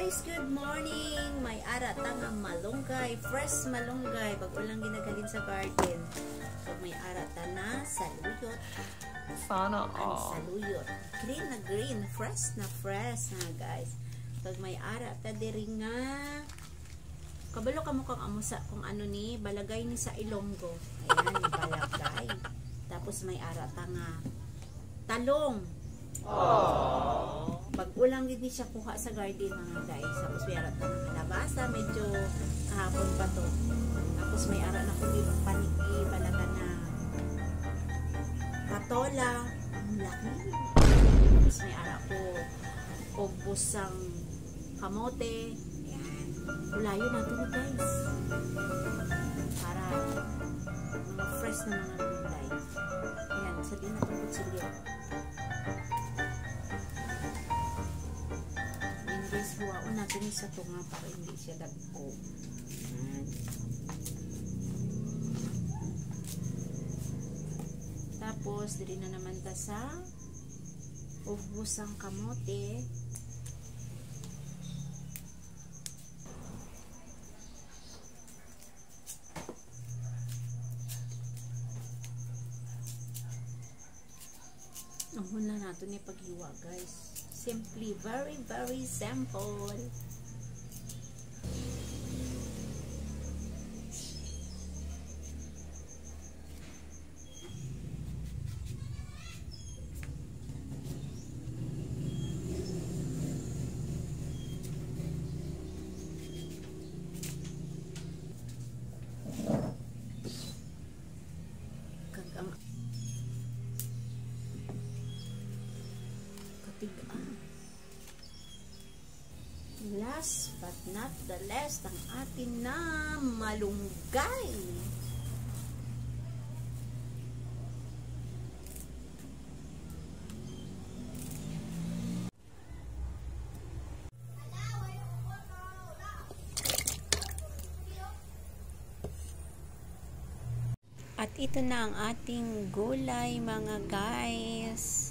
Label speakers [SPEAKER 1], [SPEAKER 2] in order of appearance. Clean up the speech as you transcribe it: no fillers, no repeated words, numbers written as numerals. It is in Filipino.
[SPEAKER 1] guys, good morning. May ara tanga malunggay, fresh malunggay pag ulang ginagalin sa garden. Pag may ara na saluyot.
[SPEAKER 2] Sana all.
[SPEAKER 1] Saluyot. Green na green, fresh na guys. Pag may ara ta diri nga kabalo ka mo kang amusa kung ano ni balagay ni sa Ilonggo. Ayan, balagay. Tapos may ara tanga talong. Pag ulang din siya kuha sa garden mga guys. Tapos may ara tanga kalabasa, medyo kahapon pa to. Tapos may ara na kundi paniki, balaga na patola, ang laki. Tapos may ara ko obusang kamote. Ayan. Ulayo natin guys. Para mga fresh na mga gulay. Ayan, sa din natin kutsilyo. Ayan guys, huwaon natin sa tunga para hindi siya dagko. Ayan. Tapos, diri na naman ta sa ubusang kamote. Ang huna nato ni paghiwa guys. Simply, very simple. Last but not the least, ang atin na malunggay. At ito na ang ating gulay mga guys.